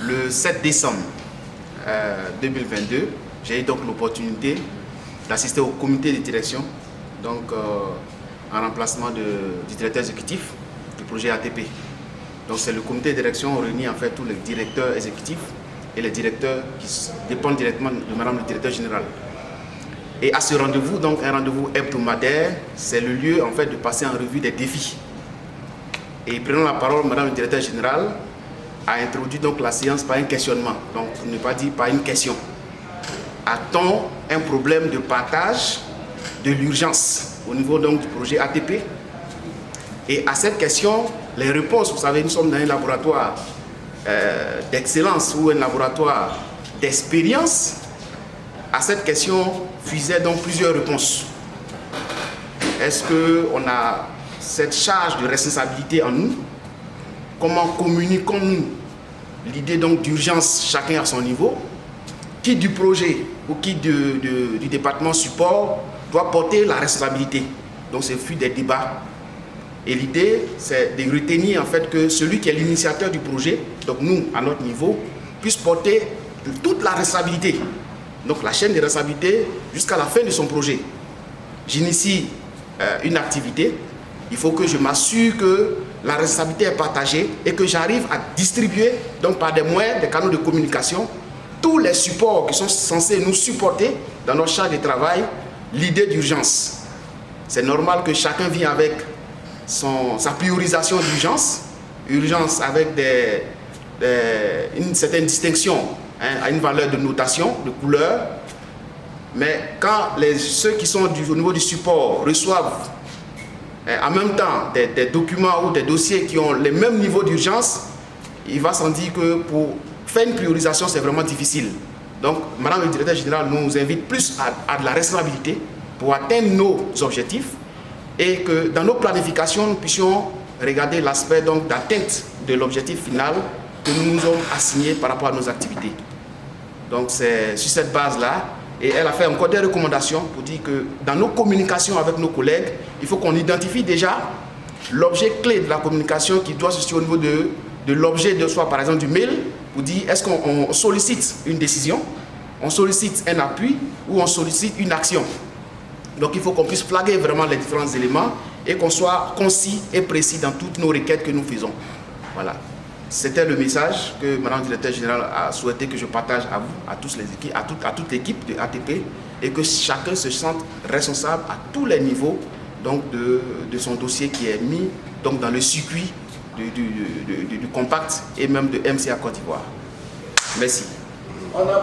Le 7 décembre 2022, j'ai eu donc l'opportunité d'assister au comité de direction, donc en remplacement du directeur exécutif du projet ATP. Donc c'est le comité de direction réunit en fait tous les directeurs exécutifs et les directeurs qui dépendent directement de madame le directeur général. Et à ce rendez-vous, donc un rendez-vous hebdomadaire, c'est le lieu en fait de passer en revue des défis. Et prenant la parole, madame le directeur général a introduit donc la séance par un questionnement, donc pour ne pas dire par une question. A-t-on un problème de partage de l'urgence au niveau donc du projet ATP? Et à cette question, les réponses, vous savez, nous sommes dans un laboratoire d'excellence ou un laboratoire d'expérience. À cette question fusaient donc plusieurs réponses. Est-ce qu'on a cette charge de responsabilité en nous? Comment communiquons-nous l'idée donc d'urgence chacun à son niveau? Qui du projet ou qui du département support doit porter la responsabilité? Donc ce fut des débats. Et l'idée, c'est de retenir en fait que celui qui est l'initiateur du projet, donc nous, à notre niveau, puisse porter toute la responsabilité. Donc la chaîne de responsabilité jusqu'à la fin de son projet. J'initie une activité, il faut que je m'assure que la responsabilité est partagée et que j'arrive à distribuer, donc par des moyens, des canaux de communication, tous les supports qui sont censés nous supporter dans notre charge de travail, l'idée d'urgence. C'est normal que chacun vienne avec sa priorisation d'urgence, urgence avec une certaine distinction, à une valeur de notation, de couleur. Mais quand ceux qui sont au niveau du support reçoivent en même temps des documents ou des dossiers qui ont les mêmes niveaux d'urgence, il va sans dire que pour faire une priorisation, c'est vraiment difficile. Donc, madame le directeur général nous invite plus à de la responsabilité pour atteindre nos objectifs et que dans nos planifications, nous puissions regarder l'aspect d'atteinte de l'objectif final que nous nous sommes assignés par rapport à nos activités. Donc c'est sur cette base-là, et elle a fait encore des recommandations pour dire que dans nos communications avec nos collègues, il faut qu'on identifie déjà l'objet clé de la communication qui doit se situer au niveau de l'objet de soit par exemple du mail, pour dire est-ce qu'on sollicite une décision, on sollicite un appui ou on sollicite une action. Donc il faut qu'on puisse flaguer vraiment les différents éléments et qu'on soit concis et précis dans toutes nos requêtes que nous faisons. Voilà. C'était le message que Madame le directeur général a souhaité que je partage à vous, à tous les équipes, à toute l'équipe de ATP, et que chacun se sente responsable à tous les niveaux donc de son dossier qui est mis donc dans le circuit du compact et même de MCA Côte d'Ivoire. Merci.